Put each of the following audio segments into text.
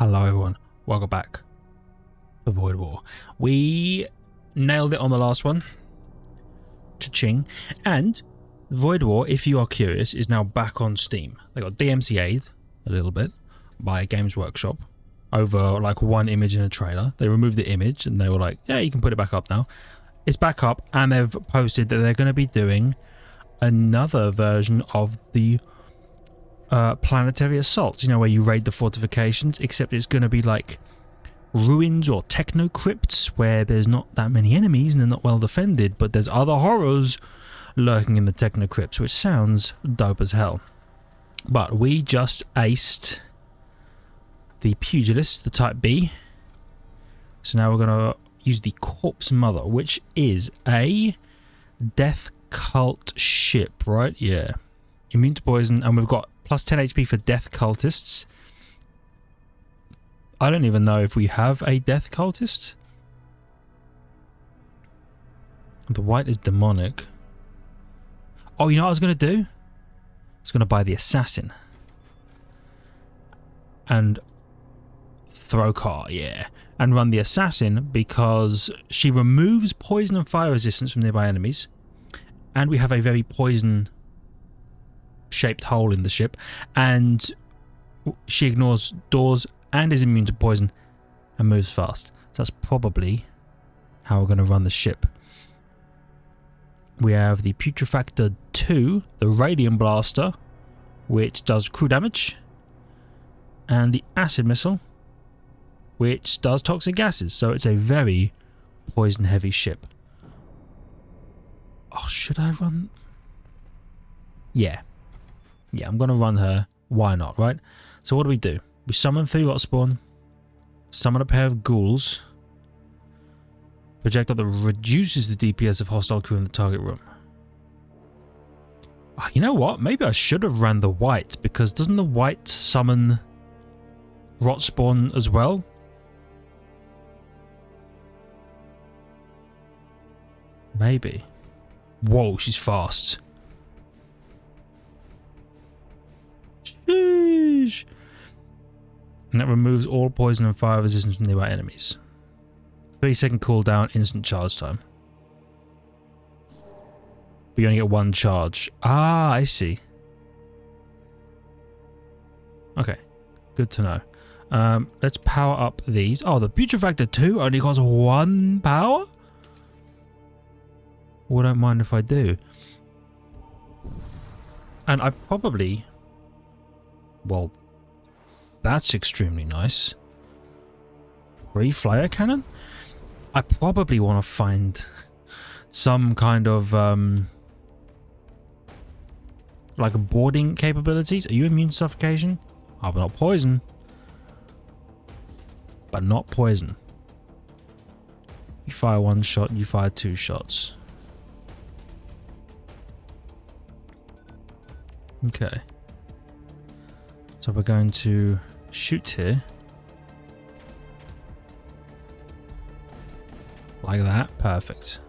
Hello everyone, welcome back to Void War. We nailed it on the last one. Cha-ching. And Void War, if you are curious, is now back on Steam. They got DMCA'd a little bit by Games Workshop over like one image in a trailer. They removed the image and they were like, yeah, you can put it back up now. It's back up, and they've posted that they're going to be doing another version of the planetary assaults, you know, where you raid the fortifications, except it's going to be like ruins or technocrypts where there's not that many enemies and they're not well defended, but there's other horrors lurking in the technocrypts, which sounds dope as hell. But we just aced the Pugilist, the Type B, so now we're going to use the Corpse Mother, which is a death cult ship, right? Yeah, immune to poison, and we've got plus 10 HP for death cultists. I don't even know if we have a death cultist. The white is demonic. Oh, you know what I was going to do? I was going to buy the assassin. And throw car, yeah. And run the assassin because she removes poison and fire resistance from nearby enemies. And we have a very poison shaped hole in the ship, and she ignores doors and is immune to poison and moves fast. So that's probably how we're going to run the ship. We have the Putrefactor 2, the Radium Blaster, which does crew damage, and the Acid Missile, which does toxic gases. So it's a very poison heavy ship. Oh, should I run? Yeah, I'm going to run her. Why not, right? So what do? We summon 3 rot spawn, summon a pair of ghouls, projectile that reduces the DPS of hostile crew in the target room. Oh, you know what? Maybe I should have ran the white, because doesn't the white summon rot spawn as well? Maybe. Whoa, she's fast. Sheesh. And that removes all poison and fire resistance from nearby enemies. 3-second cooldown, instant charge time. But you only get 1 charge. Ah, I see. Okay, good to know. Let's power up these. Oh, the Putrefactor 2 only costs 1 power? Well, don't mind if I do. And I probably... Well, that's extremely nice. Free flyer cannon? I probably want to find some kind of like boarding capabilities. Are you immune to suffocation? Oh, but not poison. But not poison. You fire 1 shot, you fire 2 shots. Okay. So we're going to shoot here. Like that. Perfect.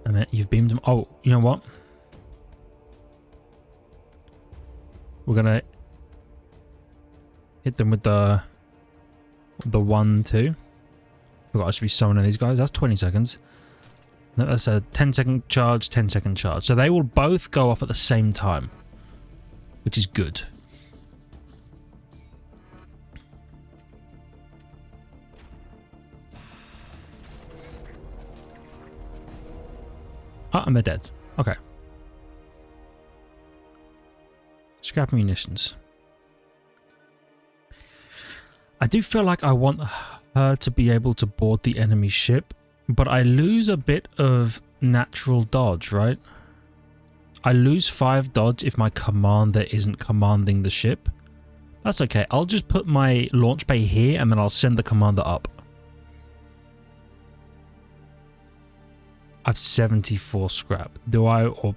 And then you've beamed them. Oh, you know what? We're going to hit them with the 1-2. Forgot I should be summoning these guys. That's 20 seconds. That's a 10-second charge, 10-second charge. So they will both go off at the same time, which is good. Ah, and they're dead. Okay. Scrap munitions. I do feel like I want her to be able to board the enemy ship, but I lose a bit of natural dodge, right? I lose 5 dodge if my commander isn't commanding the ship. That's okay. I'll just put my launch bay here and then I'll send the commander up. I've 74 scrap. Do I, or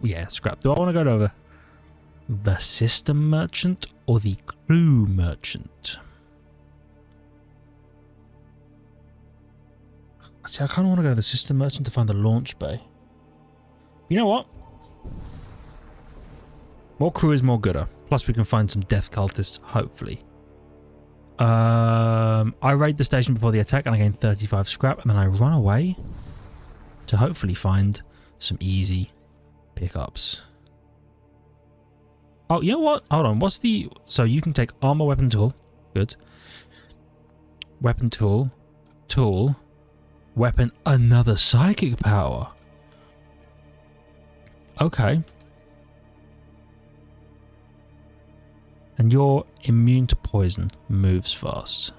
yeah, scrap. Do I want to go to the system merchant or the crew merchant? See, I kind of want to go to the system merchant to find the launch bay. You know what? More crew is more gooder. Plus we can find some death cultists, hopefully. I raid the station before the attack and I gain 35 scrap, and then I run away to hopefully find some easy pickups. Oh, you know what? Hold on. What's the... So you can take armor, weapon, tool. Good. Weapon, tool. Tool. Weapon, another psychic power. Okay. And you're immune to poison. Moves fast.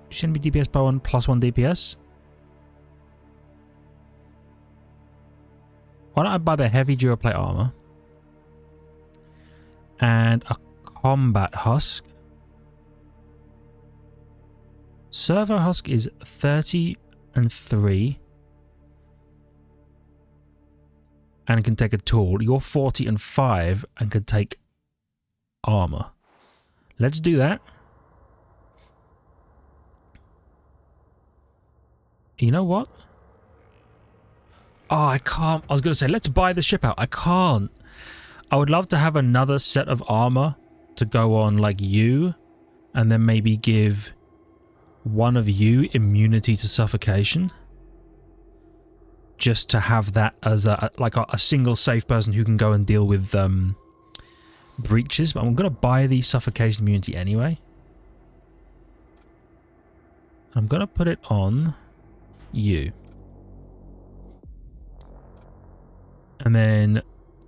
Shouldn't be DPS by 1 plus 1 DPS. Why don't I buy the heavy duroplate armor? And a combat husk. Servo husk is 30 and 3. And can take a tool. You're 40 and 5 and can take armor. Let's do that. You know what? Oh, I can't. I was going to say, let's buy the ship out. I can't. I would love to have another set of armor to go on like you, and then maybe give one of you immunity to suffocation. Just to have that as a single safe person who can go and deal with breaches. But I'm going to buy the suffocation immunity anyway. I'm going to put it on you. And then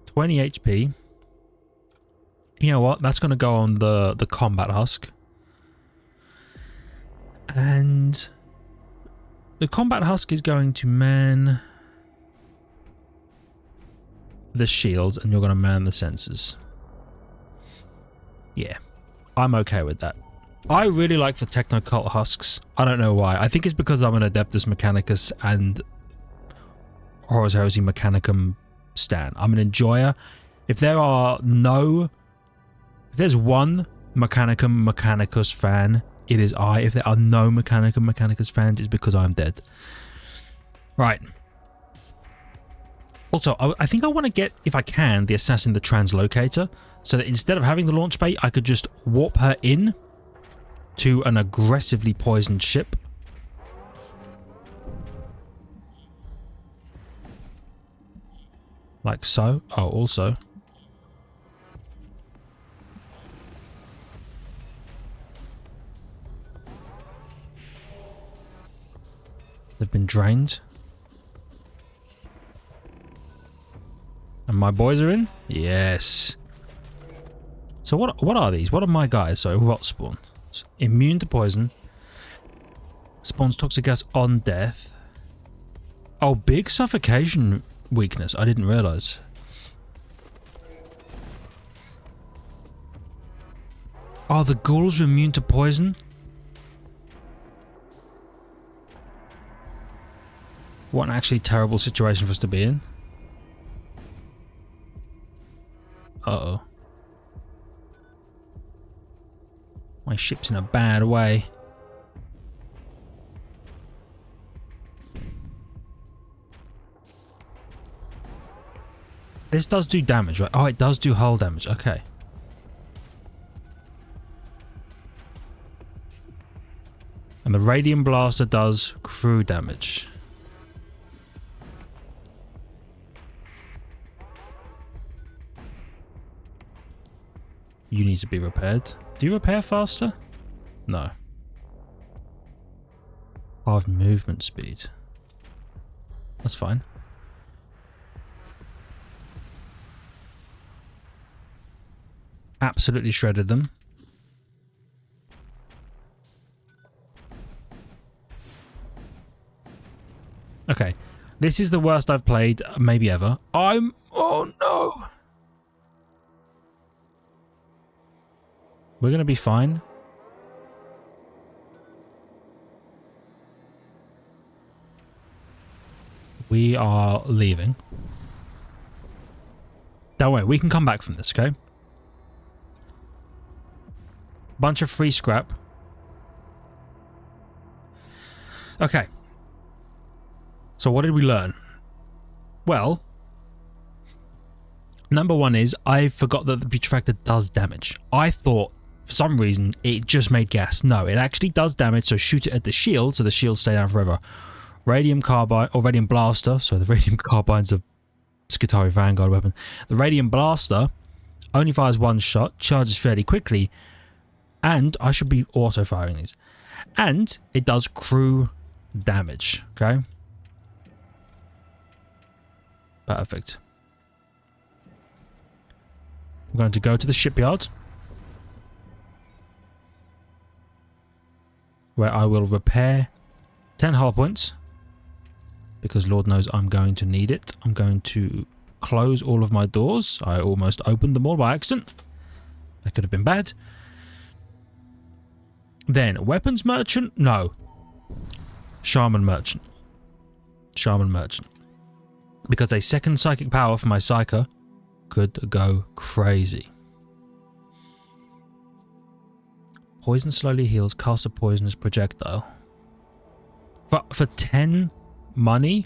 20 HP. You know what? That's going to go on the combat husk. And the combat husk is going to man the shields, and you're going to man the sensors. Yeah, I'm okay with that. I really like the technocult husks. I don't know why. I think it's because I'm an Adeptus Mechanicus and Horus Heresy Mechanicum stan. I'm an enjoyer. If there's one Mechanicum Mechanicus fan, it is I. If there are no Mechanicum Mechanicus fans, it's because I'm dead. Right. Also, I think I want to get, if I can, the Assassin the Translocator, so that instead of having the launch bay, I could just warp her in to an aggressively poisoned ship. Like so. Oh, also. They've been drained. And my boys are in? Yes. So what are these? What are my guys? So rot spawn. Immune to poison. Spawns toxic gas on death. Oh, big suffocation weakness. I didn't realise. Oh, the ghouls are immune to poison? What an actually terrible situation for us to be in. Uh-oh. My ship's in a bad way. This does do damage, right? Oh, it does do hull damage. Okay. And the Radiant Blaster does crew damage. You need to be repaired. Do you repair faster? No. Half movement speed. That's fine. Absolutely shredded them. Okay. This is the worst I've played, maybe ever. Oh no! We're going to be fine. We are leaving. Don't worry, we can come back from this, okay? Bunch of free scrap. Okay. So what did we learn? Well, number one is I forgot that the putrefactor does damage. I thought for some reason it just made gas. No, it actually does damage, so shoot it at the shield so the shields stay down forever. Radium carbine or radium blaster, so the radium carbine's a Skitarii Vanguard weapon. The radium blaster only fires one shot, charges fairly quickly, and I should be auto firing these. And it does crew damage, okay? Perfect. I'm going to go to the shipyard, where I will repair 10 hull points, because Lord knows I'm going to need it. I'm going to close all of my doors. I almost opened them all by accident. That could have been bad. Then, weapons merchant? No. Shaman merchant. Shaman merchant. Because a second psychic power for my psyker could go crazy. Poison slowly heals, cast a poisonous projectile. For 10 money,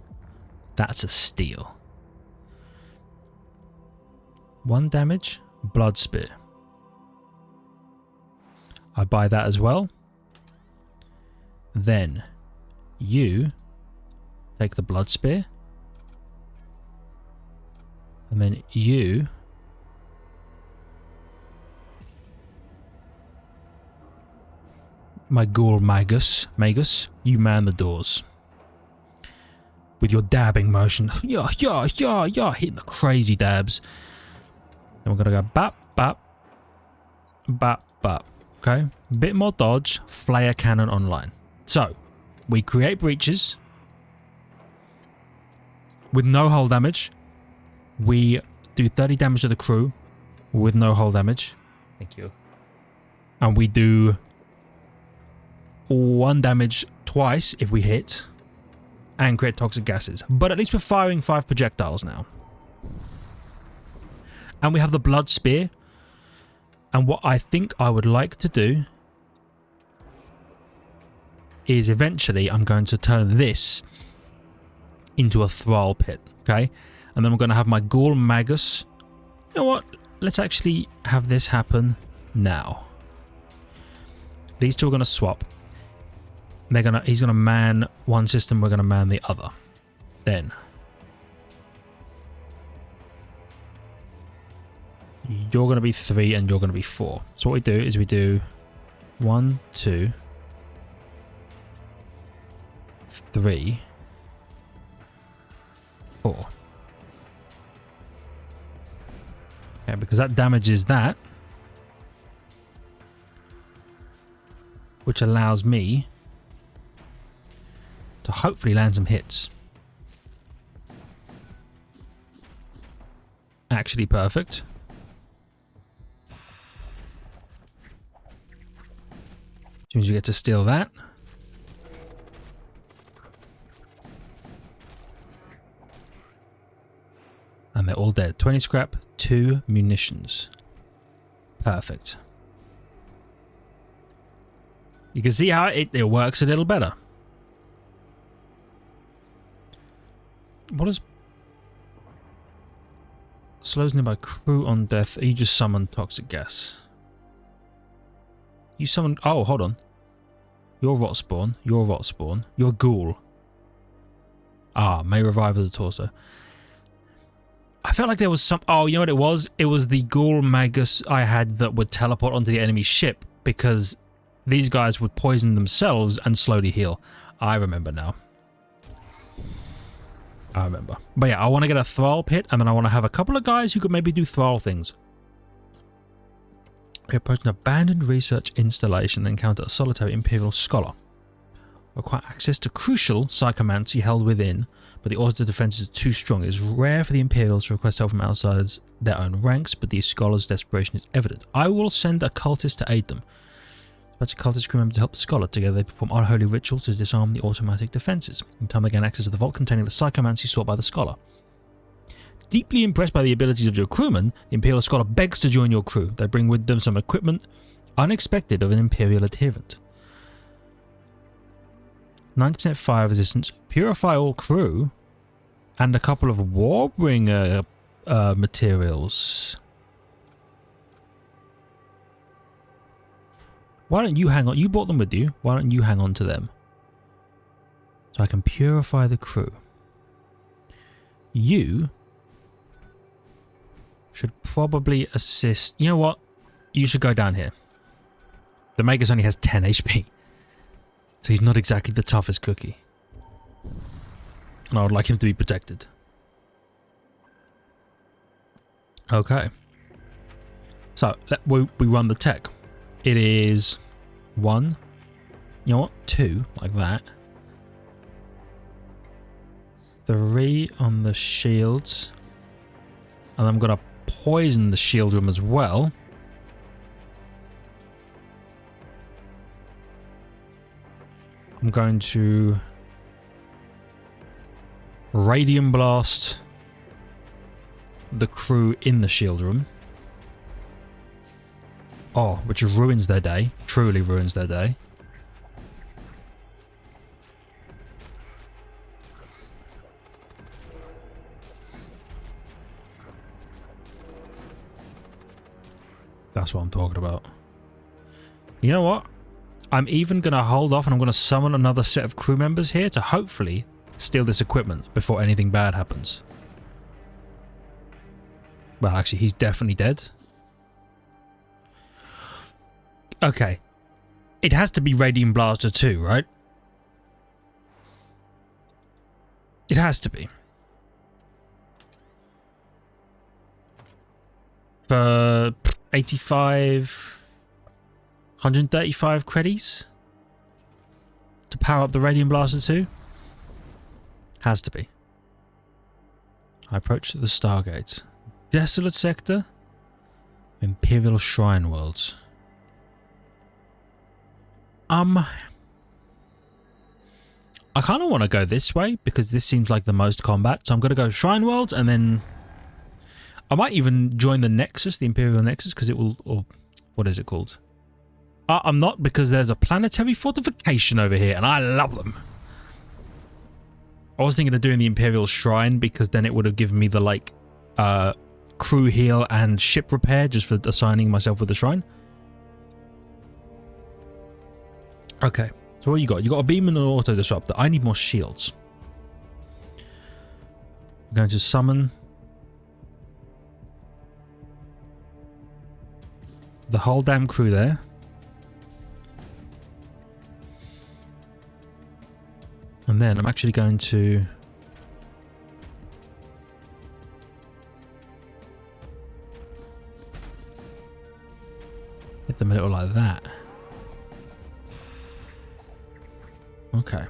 that's a steal. 1 damage, blood spear. I buy that as well. Then you take the blood spear. And then you my ghoul magus, you man the doors. With your dabbing motion. Yeah, hitting the crazy dabs. Then we're gonna go bap, bap, bap, bap. Okay, bit more dodge, flare cannon online. So, we create breaches with no hull damage. We do 30 damage to the crew with no hull damage. Thank you. And we do 1 damage twice if we hit and create toxic gases. But at least we're firing 5 projectiles now. And we have the blood spear. And what I think I would like to do is eventually I'm going to turn this into a thrall pit, okay? And then I'm going to have my ghoul magus. You know what? Let's actually have this happen now. These two are going to swap. He's going to man one system, we're going to man the other. Then you're going to be 3 and you're going to be 4. So what we do is we do 1, 2, 3, 4. Yeah, because that damages that, which allows me to hopefully land some hits. Actually perfect. Which means you get to steal that. And they're all dead. 20 scrap, 2 munitions. Perfect. You can see how it works a little better. What is... slows nearby crew on death. You just summon toxic gas. You summon... oh, hold on. You're rot spawn. You're rot spawn. You're ghoul. Ah, may revive the torso. I felt like there was some... oh, you know what it was? It was the ghoul magus I had that would teleport onto the enemy ship because these guys would poison themselves and slowly heal. I remember now. I remember. But yeah, I want to get a thrall pit and then I want to have a couple of guys who could maybe do thrall things. We approach an abandoned research installation and encounter a solitary Imperial scholar. Require access to crucial psychomancy held within, but the auto defenses are too strong. It is rare for the Imperials to request help from outside their own ranks, but these scholars' desperation is evident. I will send a cultist to aid them. Dispatch a cultist crew member to help the scholar. Together they perform unholy rituals to disarm the automatic defenses. In time they gain access to the vault containing the psychomancy sought by the scholar. Deeply impressed by the abilities of your crewmen, the Imperial scholar begs to join your crew. They bring with them some equipment unexpected of an Imperial adherent. 90% fire resistance. Purify all crew And a couple of Warbringer materials. Why don't you hang on? You brought them with you. Why don't you hang on to them? So I can purify the crew. You should probably assist. You know what? You should go down here. The Magus only has 10 HP. So he's not exactly the toughest cookie. And I would like him to be protected. Okay. So we run the tech. It is 1. You know what? 2, like that. 3 on the shields. And I'm going to poison the shield room as well. I'm going to radium blast the crew in the shield room. Oh, which ruins their day. Truly ruins their day. That's what I'm talking about. You know what? I'm even going to hold off and I'm going to summon another set of crew members here to hopefully steal this equipment before anything bad happens. Well, actually, he's definitely dead. Okay. It has to be Radiant Blaster 2, right? It has to be. For 85... 135 credits to power up the Radiant Blaster 2? Has to be. I approach the Stargate. Desolate Sector. Imperial Shrine Worlds. I kind of want to go this way because this seems like the most combat. So I'm going to go Shrine Worlds and then I might even join the Nexus, the Imperial Nexus, because it will, or what is it called? I'm not, because there's a planetary fortification over here and I love them. I was thinking of doing the Imperial Shrine because then it would have given me the like crew heal and ship repair just for assigning myself with the shrine. Okay, so what you got? You got a beam and an auto disruptor. I need more shields. I'm going to summon the whole damn crew there. And then I'm actually going to hit them a little like that. Okay.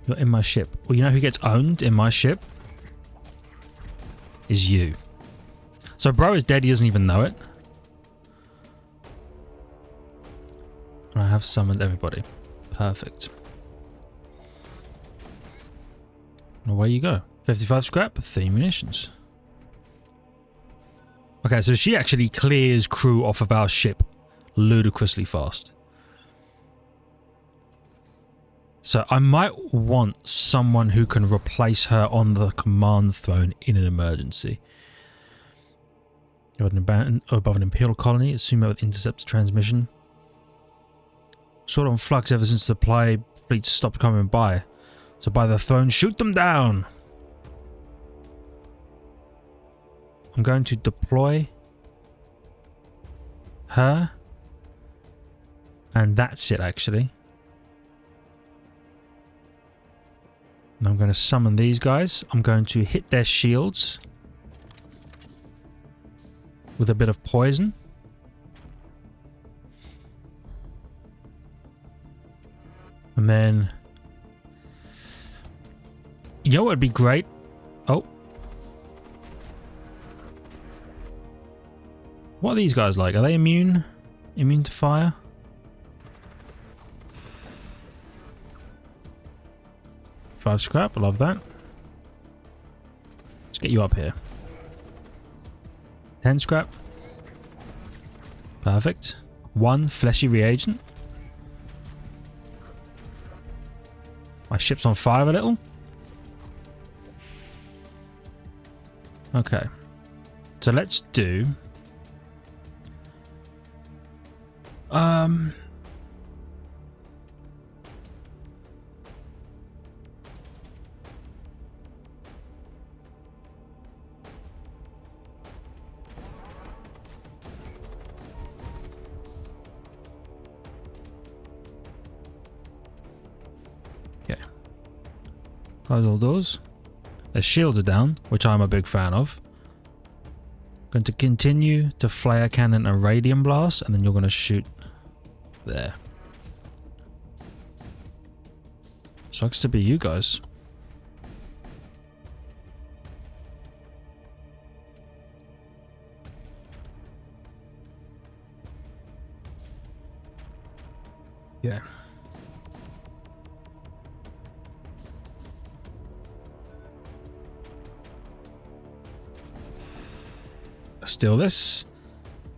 You're in my ship. Well, you know who gets owned in my ship? Is you. So bro is dead, he doesn't even know it. And I have summoned everybody. Perfect. And away you go. 55 scrap, 3 munitions. Okay, so she actually clears crew off of our ship ludicrously fast. So I might want someone who can replace her on the command throne in an emergency. Above an Imperial colony, assume with intercept transmission. Sort on flux ever since the supply fleets stopped coming by. So by the throne, shoot them down! I'm going to deploy her. And that's it, actually. And I'm going to summon these guys. I'm going to hit their shields with a bit of poison. And then... You know what would be great? Oh. What are these guys like? Are they immune? Immune to fire? Five scrap, I love that. Let's get you up here. 10 scrap. Perfect. 1 fleshy reagent. My ship's on fire a little. Okay. So let's do... Okay. Close all doors. The shields are down, which I'm a big fan of. Going to continue to flare cannon and radium blast, and then you're going to shoot there. Sucks to be you guys. Yeah. Steal this,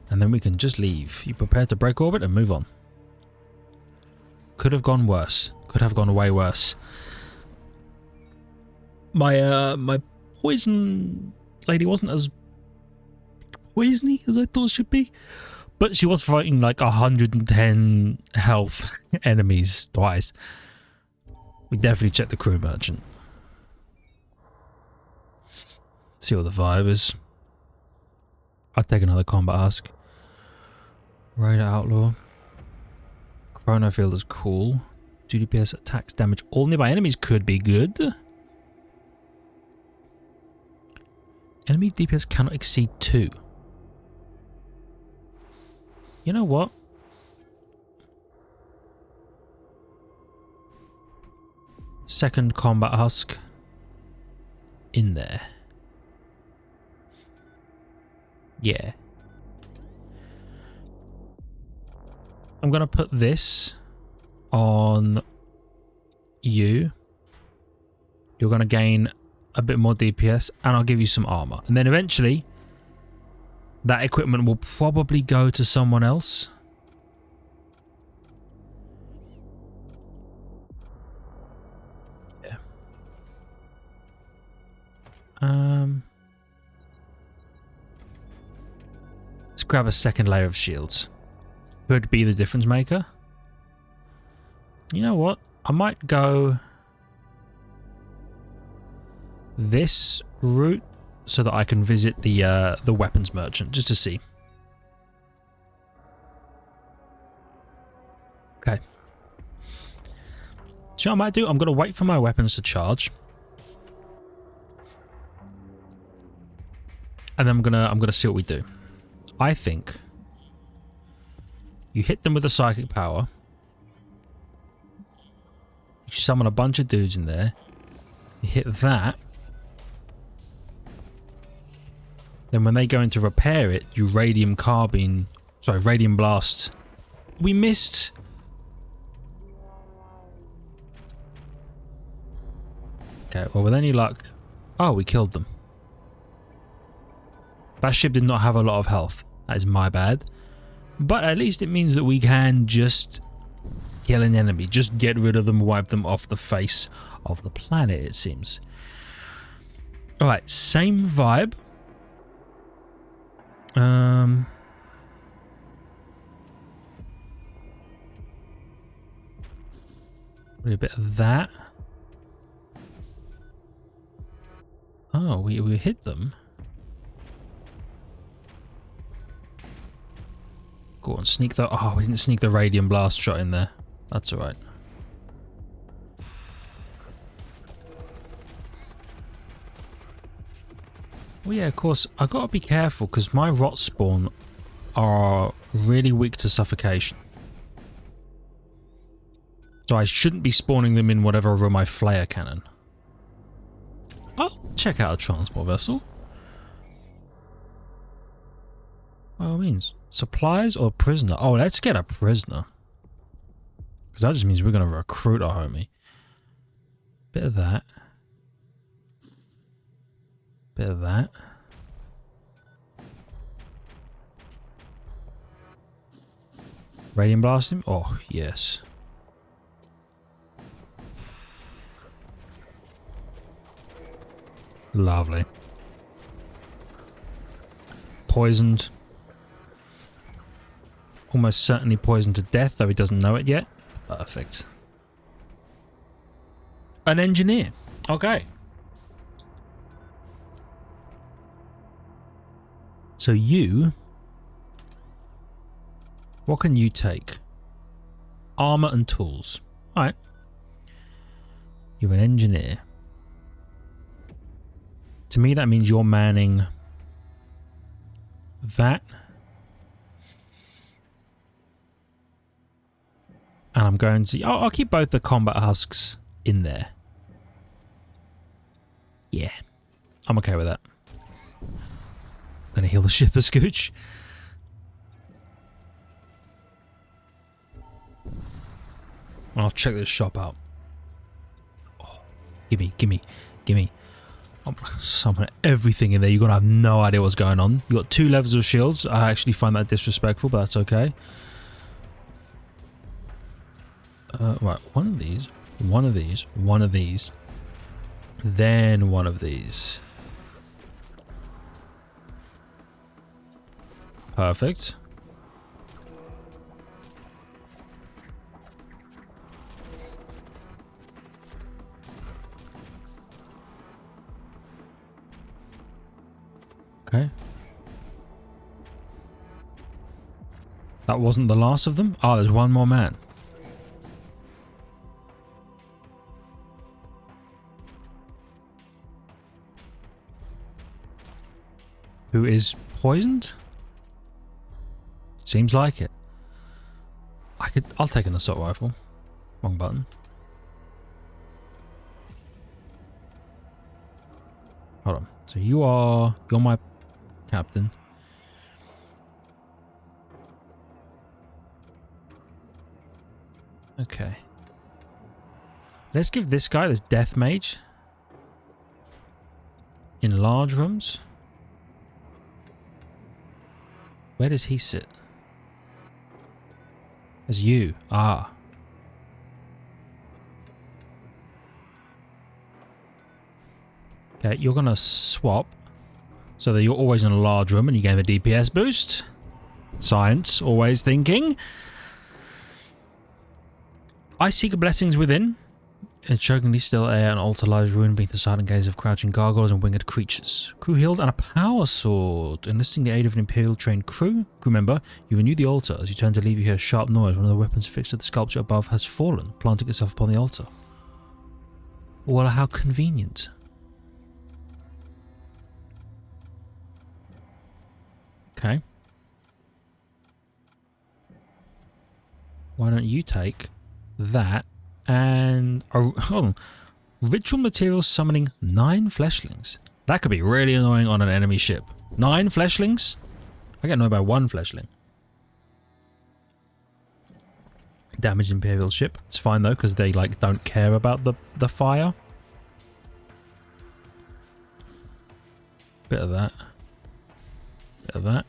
and then we can just leave. You prepare to break orbit and move on. Could have gone worse. Could have gone way worse. My poison lady wasn't as poisony as I thought she'd be, but she was fighting like 110 health enemies twice. We definitely checked the crew merchant. See what the vibe is. I'll take another combat husk. Raider Outlaw. Chrono Field is cool. 2 DPS attacks damage all nearby enemies could be good. Enemy DPS cannot exceed 2. You know what? Second combat husk in there. Yeah. I'm going to put this on you. You're going to gain a bit more DPS and I'll give you some armor. And then eventually that equipment will probably go to someone else. Yeah. Let's grab a second layer of shields. Could be the difference maker. You know what? I might go this route so that I can visit the weapons merchant just to see. Okay. So what I might do? I'm gonna wait for my weapons to charge, and then I'm gonna see what we do. I think you hit them with a psychic power. You summon a bunch of dudes in there. You hit that. Then when they go in to repair it, you radium blast. We missed. Okay, well with any luck. Oh, we killed them. That ship did not have a lot of health. That is my bad. But at least it means that we can just kill an enemy. Just get rid of them, wipe them off the face of the planet, it seems. Alright, same vibe. A bit of that. Oh, we hit them. Go on, sneak the... Oh, we didn't sneak the radium blast shot in there. That's alright. Well, yeah, of course, I've got to be careful because my rot spawn are really weak to suffocation. So I shouldn't be spawning them in whatever room I flare cannon. I'll check out a transport vessel. By all means. Supplies or prisoner? Oh, let's get a prisoner. Because that just means we're going to recruit a homie. Bit of that. Bit of that. Radium blast him? Oh, yes. Lovely. poisoned. Almost certainly poisoned to death, though he doesn't know it yet. Perfect. An engineer. Okay. So you... What can you take? Armor and tools. Alright. You're an engineer. To me, that means you're manning that. And I'm going to... I'll keep both the combat husks in there. Yeah. I'm okay with that. I'm going to heal the ship a scooch. And I'll check this shop out. Oh, gimme. I'm gonna summon everything in there. You're going to have no idea what's going on. You've got 2 levels of shields. I actually find that disrespectful, but that's okay. Right, one of these, then one of these. Perfect. Okay. That wasn't the last of them? Oh, there's one more man. Who is poisoned? Seems like it. I'll take an assault rifle. Wrong button. Hold on. So you're my captain. Okay. Let's give this guy, this death mage, in large rooms. Where does he sit? As you. Ah. Okay, you're going to swap so that you're always in a large room and you gain a DPS boost. Science, always thinking. I seek blessings within. In chokingly still air, an altar lies ruined beneath the silent gaze of crouching gargoyles and winged creatures. Crew healed and a power sword. Enlisting the aid of an imperial trained crew. Crew member, you renew the altar. As you turn to leave, you hear a sharp noise. One of the weapons fixed to the sculpture above has fallen, planting itself upon the altar. Well, how convenient. Okay. Why don't you take that and... hold on. Ritual materials summoning 9 fleshlings. That could be really annoying on an enemy ship. 9 fleshlings? I get annoyed by 1 fleshling. Damaged Imperial ship. It's fine though, because they like don't care about the fire. Bit of that. Bit of that.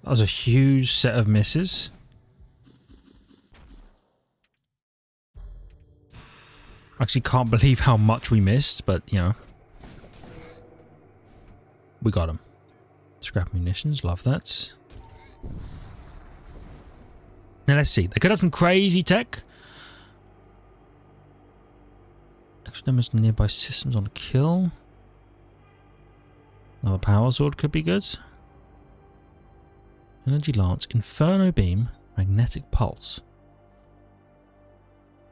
That was a huge set of misses. I actually can't believe how much we missed, but you know. We got them. Scrap munitions, love that. Now let's see. They could have some crazy tech. Extra damage to nearby systems on a kill. Another power sword could be good. Energy Lance, Inferno Beam, Magnetic Pulse.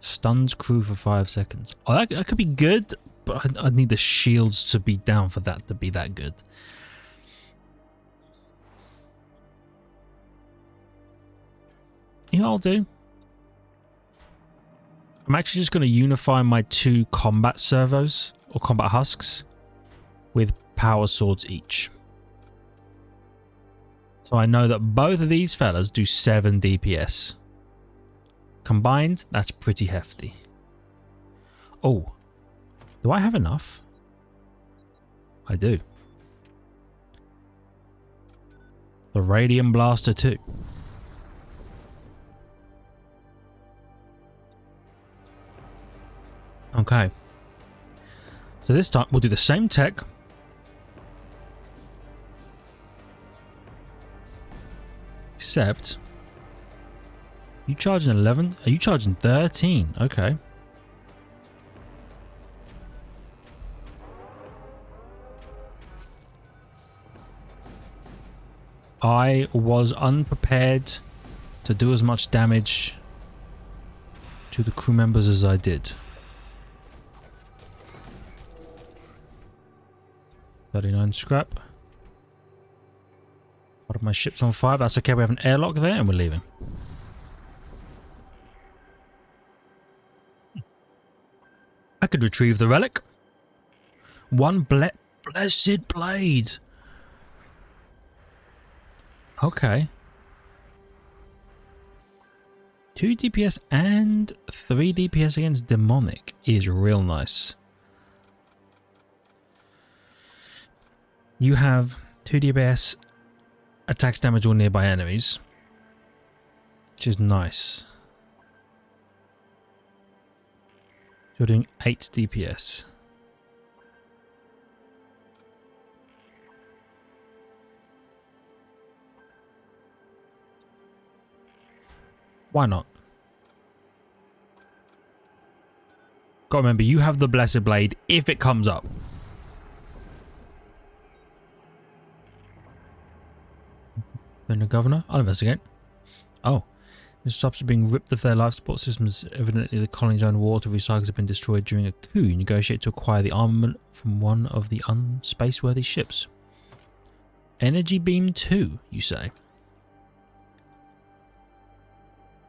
Stuns crew for 5 seconds. Oh, that could be good, but I'd need the shields to be down for that to be that good. You know what I'll do? I'm actually just going to unify my 2 combat servos, or combat husks, with power swords each. So I know that both of these fellas do 7 DPS. Combined, that's pretty hefty. Oh, do I have enough? I do. The Radium Blaster too. Okay. So this time we'll do the same tech. Except you charging 11? Are you charging 13? Okay. I was unprepared to do as much damage to the crew members as I did. 39 scrap. Part of my ship's on fire. That's okay. We have an airlock there and we're leaving. I could retrieve the relic. One blessed blade. Okay. 2 DPS and 3 DPS against demonic is real nice. You have 2 DPS attacks damage all nearby enemies, which is nice. You're doing 8 DPS. Why not? Gotta remember, you have the Blessed Blade if it comes up. Then the governor? I'll investigate. Oh. The stops are being ripped of their life support systems. Evidently the colony's own water recyclers have been destroyed during a coup. You negotiate to acquire the armament from one of the unspace-worthy ships. Energy beam 2, you say?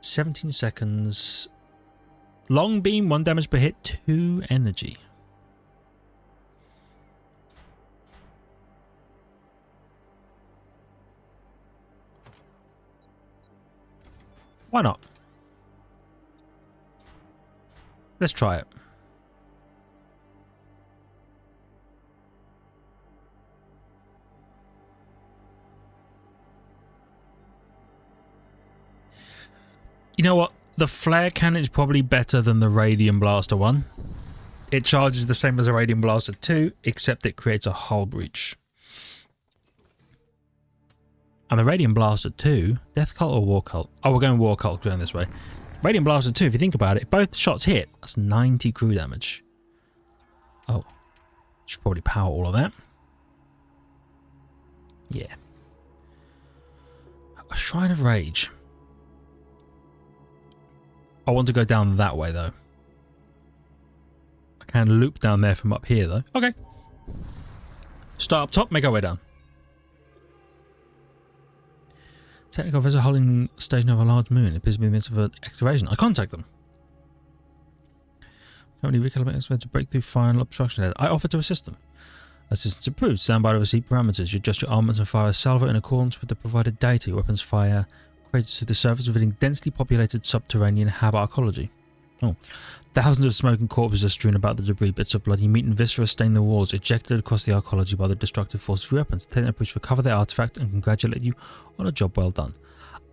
17 seconds. Long beam, 1 damage per hit, 2 energy. Why not? Let's try it. You know what? The flare cannon is probably better than the Radium Blaster 1. It charges the same as a Radium Blaster 2, except it creates a hull breach. And the Radium Blaster 2, Death Cult or War Cult? Oh, we're going War Cult going this way. Radium Blaster 2, if you think about it, if both shots hit, that's 90 crew damage. Oh. Should probably power all of that. Yeah. A Shrine of Rage. I want to go down that way, though. I can loop down there from up here, though. Okay. Start up top, make our way down. Technical vessel holding station of a large moon. It appears to be in the midst of an excavation. I contact them. Currently recalibrating expert to break through final obstruction. I offer to assist them. Assistance approved. Stand by to receive parameters. You adjust your armaments and fire a salvo in accordance with the provided data. Your weapons fire craters to the surface revealing densely populated subterranean habarcology. Oh. Thousands of smoking corpses are strewn about the debris. Bits of bloody meat and viscera stain the walls, ejected across the arcology by the destructive force of your weapons. Technocults recover their artifact and congratulate you on a job well done.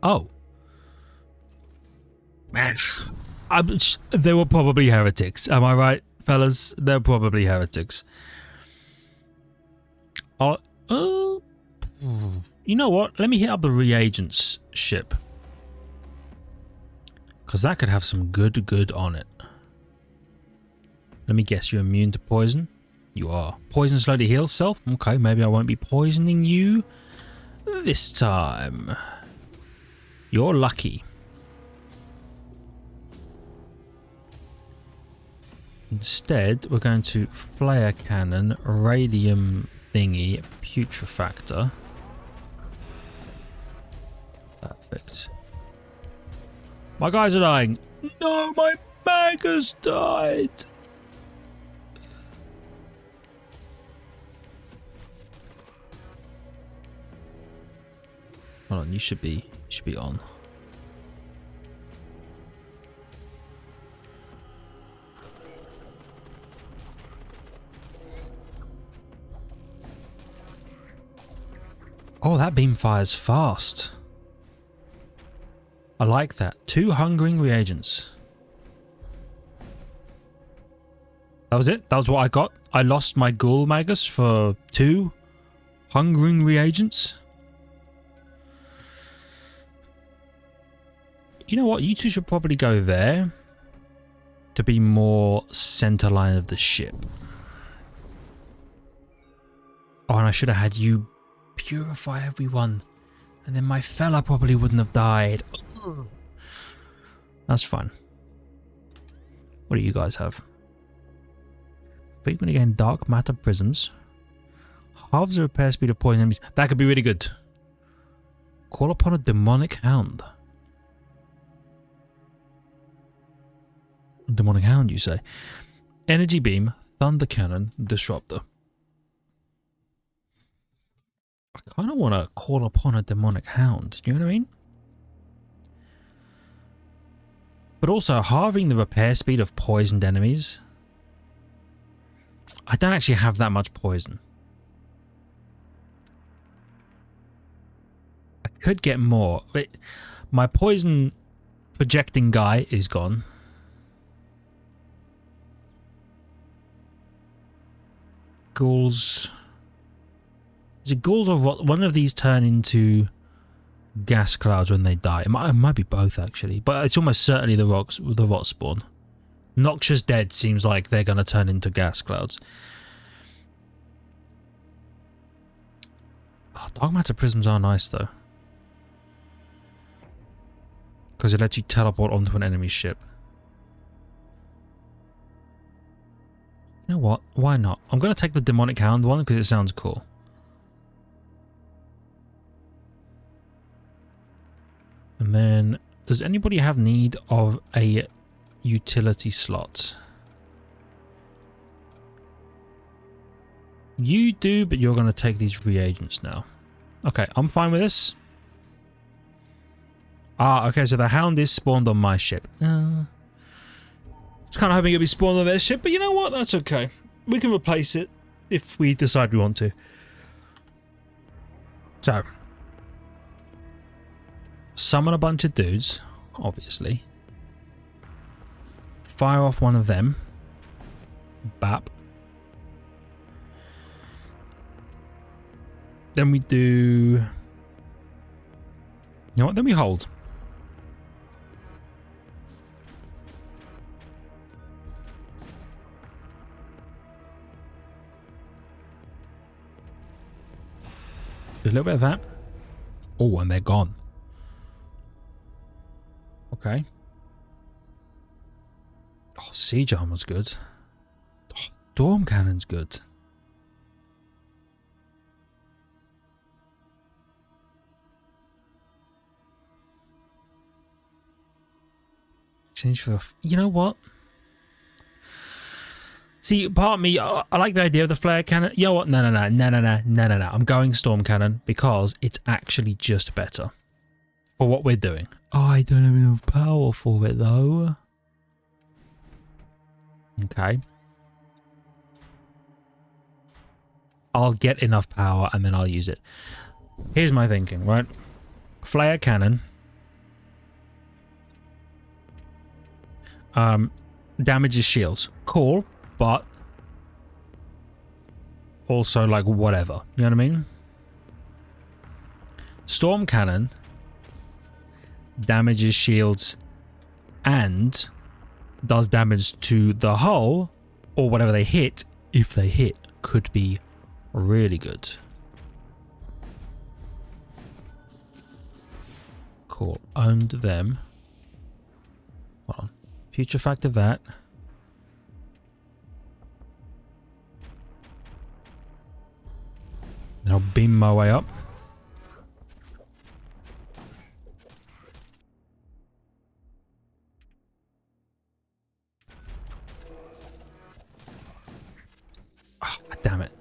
Oh. Man. They were probably heretics. Am I right, fellas? They're probably heretics. You know what? Let me hit up the reagents ship. Because that could have some good on it. Let me guess, you're immune to poison? You are. Poison slowly heals self? Okay, maybe I won't be poisoning you this time. You're lucky. Instead, we're going to flare cannon, radium thingy, putrefactor. Perfect. My guys are dying. No, my mag has died. Hold on, you should be on. Oh, that beam fires fast. I like that. 2 hungering reagents. That was it. That was what I got. I lost my ghoul magus for 2 hungering reagents. You know what? You two should probably go there to be more center line of the ship. Oh, and I should have had you purify everyone. And then my fella probably wouldn't have died. That's fine. What do you guys have? Frequently gain dark matter prisms. Halves the repair speed of poison enemies. That could be really good. Call upon a demonic hound. Demonic hound, you say? Energy beam, thunder cannon, disruptor. I kind of want to call upon a demonic hound. Do you know what I mean? But also halving the repair speed of poisoned enemies. I don't actually have that much poison. I could get more, but my poison projecting guy is gone. Ghouls. Is it ghouls or rot? One of these turn into gas clouds when they die. It might be both actually, but it's almost certainly the rot spawn. Noxious Dead seems like they're going to turn into gas clouds. Oh, dark matter prisms are nice though, because it lets you teleport onto an enemy ship. You know what? Why not? I'm going to take the demonic hound one because it sounds cool. And then, does anybody have need of a utility slot? You do, but you're going to take these reagents now. Okay, I'm fine with this. Ah, okay, so the hound is spawned on my ship. It's kind of hoping it'll be spawned on their ship, but you know what? That's okay. We can replace it if we decide we want to. So, summon a bunch of dudes, obviously. Fire off one of them. Bap. Then we do... You know what? Then we hold. Do a little bit of that. Oh, and they're gone. Okay. Oh, siege armor's good. Oh, storm cannon's good. Change for... You know what? See, part of me, I like the idea of the flare cannon. You know what? No. I'm going storm cannon because it's actually just better for what we're doing. Oh, I don't have enough power for it though. Okay. I'll get enough power and then I'll use it. Here's my thinking, right? Flare cannon. Damages shields. Cool. But also like whatever, you know what I mean? Storm cannon damages shields and does damage to the hull or whatever they hit, if they hit, could be really good. Cool. Owned them. Hold on. Future fact of that. And I'll beam my way up. Oh, damn it.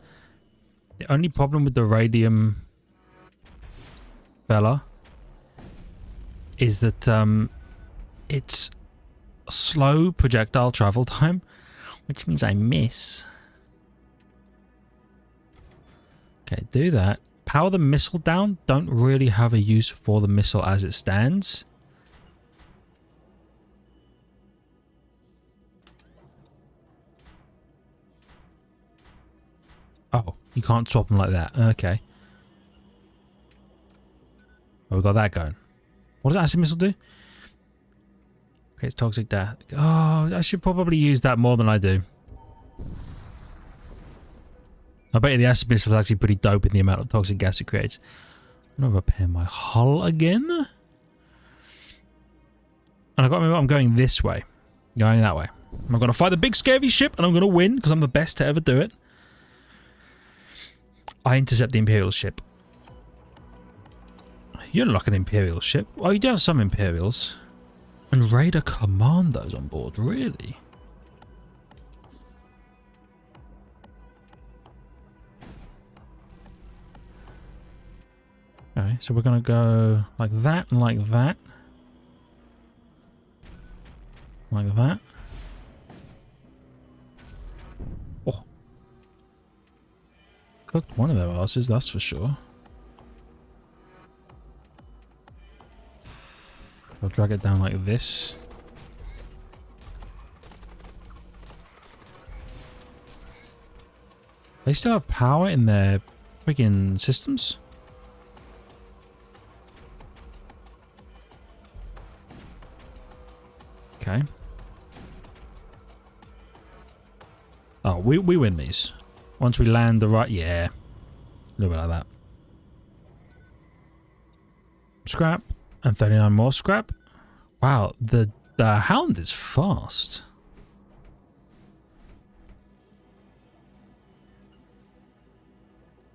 The only problem with the radium fella is that it's slow projectile travel time, which means I miss. Okay, do that. Power the missile down. Don't really have a use for the missile as it stands. You can't swap them like that. Okay. Oh, we got that going. What does acid missile do? Okay, it's toxic death. Oh, I should probably use that more than I do. I bet you the acid missile is actually pretty dope in the amount of toxic gas it creates. I'm going to repair my hull again. And I've got to remember I'm going this way. Going that way. I'm going to fight the big scary ship and I'm going to win because I'm the best to ever do it. I intercept the Imperial ship. You're not like an Imperial ship. Oh, you do have some Imperials. And Raider Commandos on board, really? Okay, so we're going to go like that and like that. Like that. Oh. Cooked one of their asses, that's for sure. I'll drag it down like this. They still have power in their freaking systems? Okay. Oh, we win these. Once we land the right... Yeah. A little bit like that. Scrap. And 39 more scrap. Wow, the Hound is fast.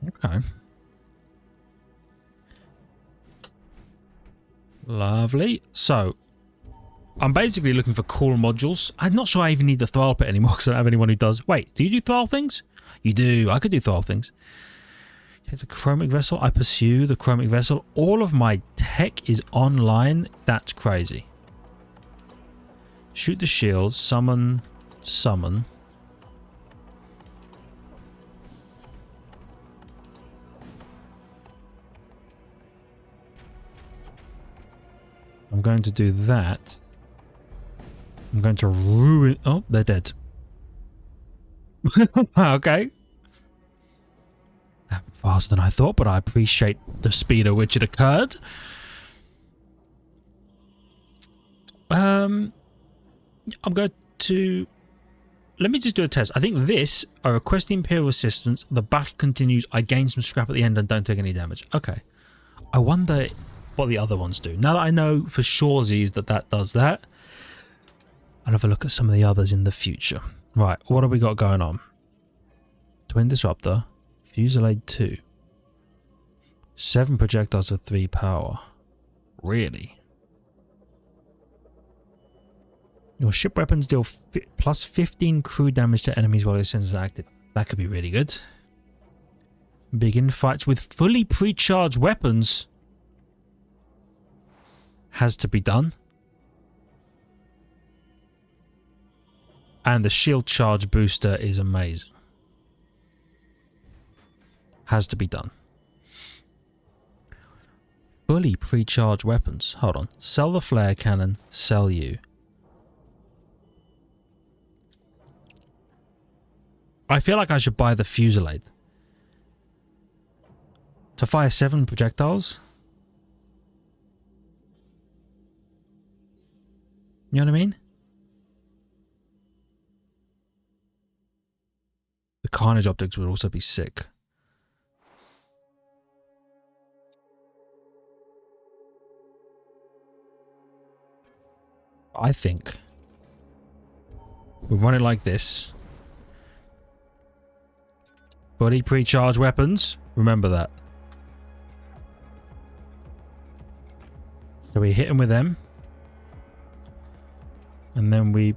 Okay. Lovely. So, I'm basically looking for cool modules. I'm not sure I even need the thrall pit anymore because I don't have anyone who does. Wait, do you do thrall things? You do. I could do thrall things. Okay, the chromic vessel. I pursue the chromic vessel. All of my tech is online. That's crazy. Shoot the shields. Summon. Summon. I'm going to do that. I'm going to ruin... Oh, they're dead. Okay. Happened faster than I thought, but I appreciate the speed at which it occurred. I'm going to... Let me just do a test. I think this, I request the Imperial assistance, the battle continues, I gain some scrap at the end and don't take any damage. Okay. I wonder what the other ones do. Now that I know for surezies that does that, I'll have a look at some of the others in the future. Right, what have we got going on? Twin Disruptor, Fusillade 2. 7 projectiles with 3 power. Really? Your ship weapons deal plus 15 crew damage to enemies while your sensors are active. That could be really good. Begin fights with fully pre-charged weapons. Has to be done. And the shield charge booster is amazing. Has to be done. Fully pre-charged weapons. Hold on. Sell the flare cannon. Sell you. I feel like I should buy the Fusillade. To fire 7 projectiles? You know what I mean? The Carnage optics would also be sick. I think we run it like this. Body pre-charged weapons. Remember that. So we hit him with them. And then we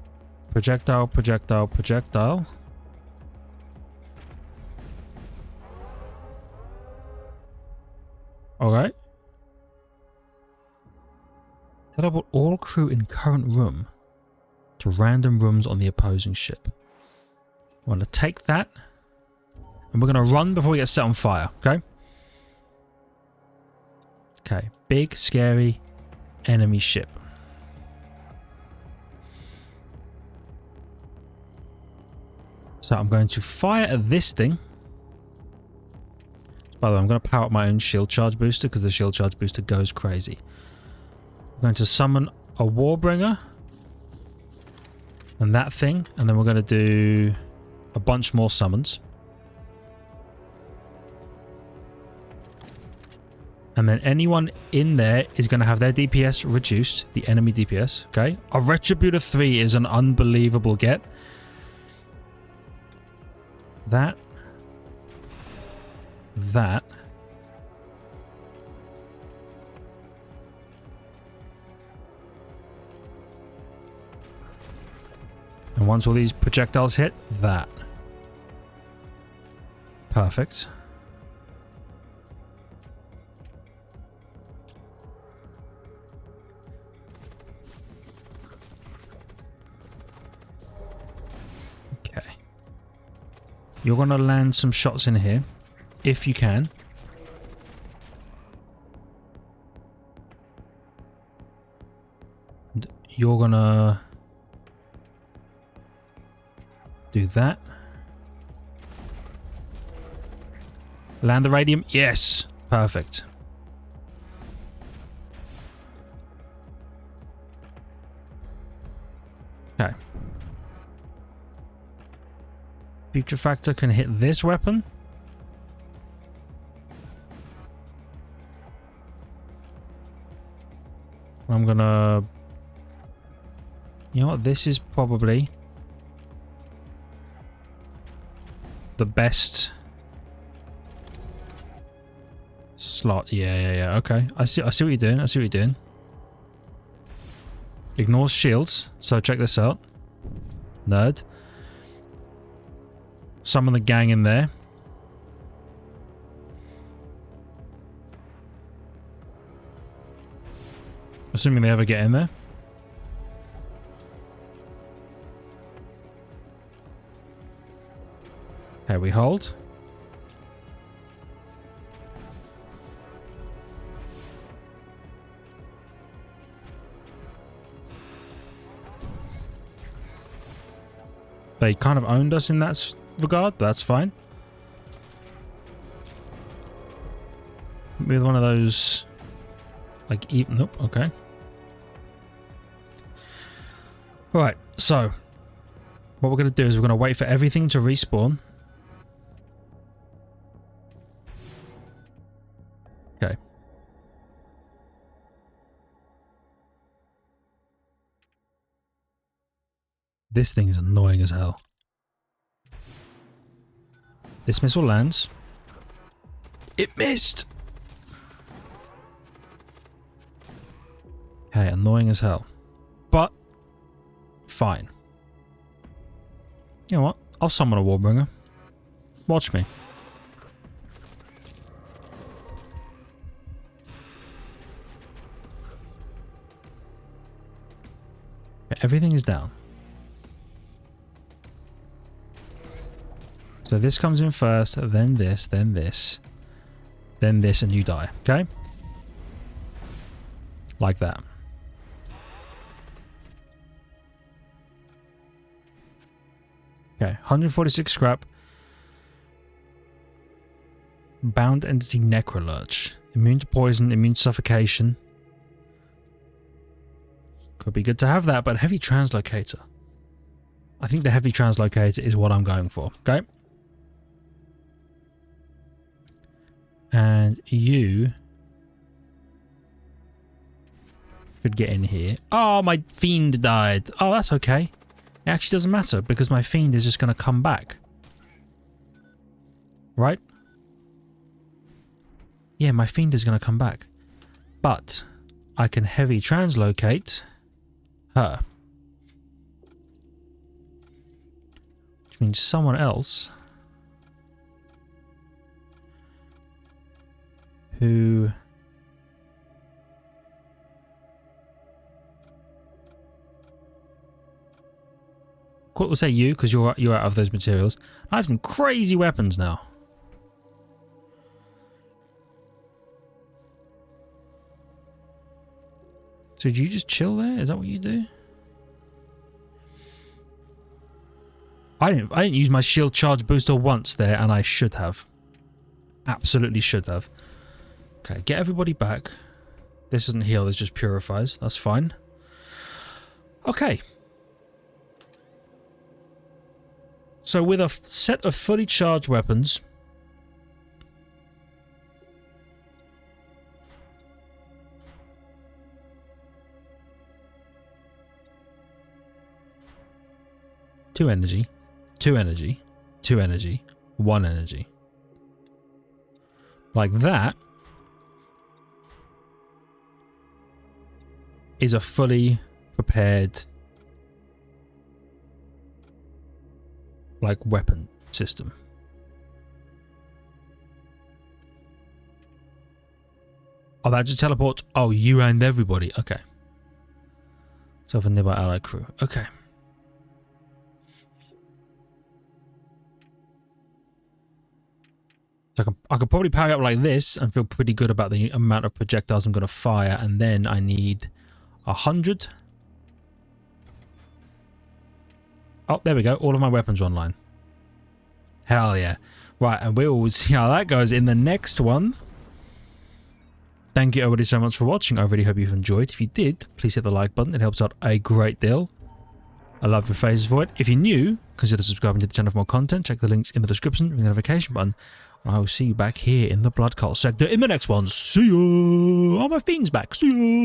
projectile, projectile, projectile. Alright. Teleport all crew in current room to random rooms on the opposing ship. I want to take that. And we're going to run before we get set on fire, okay? Okay, big, scary enemy ship. So I'm going to fire at this thing. By the way, I'm going to power up my own shield charge booster because the shield charge booster goes crazy. I'm going to summon a Warbringer. And that thing. And then we're going to do a bunch more summons. And then anyone in there is going to have their DPS reduced. The enemy DPS. Okay. A Retributor 3 is an unbelievable get. That. And once all these projectiles hit, that. Perfect. Okay. You're going to land some shots in here. If you can. And you're gonna do that. Land the radium. Yes. Perfect. Okay. Future Factor can hit this weapon. I'm gonna... You know what? This is probably the best slot. Yeah. Okay. I see what you're doing. Ignores shields. So check this out. Nerd. Summon the gang in there. Assuming they ever get in there. Okay, we hold. They kind of owned us in that regard. That's fine. With one of those... Like, even... Nope, okay. Alright, so... What we're going to do is we're going to wait for everything to respawn. Okay. This thing is annoying as hell. This missile lands. It missed! Okay, annoying as hell. But, fine. You know what? I'll summon a Warbringer. Watch me. Okay, everything is down. So this comes in first, then this, then this, then this, and you die. Okay? Like that. Okay, 146 scrap. Bound entity Necrolurch. Immune to poison, immune to suffocation. Could be good to have that, but heavy translocator. I think the heavy translocator is what I'm going for. Okay. And you could get in here. Oh, my fiend died. Oh, that's okay. It actually doesn't matter because my fiend is just going to come back. Right? Yeah, my fiend is going to come back. But I can heavy translocate her. Which means someone else who... We'll say you, because you're out of those materials. I have some crazy weapons now. So do you just chill there? Is that what you do? I didn't use my shield charge booster once there, and I should have. Absolutely should have. Okay, get everybody back. This doesn't heal, this just purifies. That's fine. Okay. So with a set of fully charged weapons... Two energy, 2 energy, 2 energy, 1 energy. Like that is a fully prepared like weapon system. Oh, that just teleports. Oh, you and everybody. Okay. So for nearby allied crew. Okay. So I could probably power up like this and feel pretty good about the amount of projectiles I'm going to fire, and then I need 100. Oh, there we go. All of my weapons are online. Hell yeah. Right, and we will see how that goes in the next one. Thank you everybody so much for watching. I really hope you've enjoyed. If you did, please hit the like button. It helps out a great deal. I love your faces for it. If you're new, consider subscribing to the channel for more content. Check the links in the description, ring the notification button. And I will see you back here in the Blood Cult sector in the next one. See ya! Oh, my fiend's back. See ya!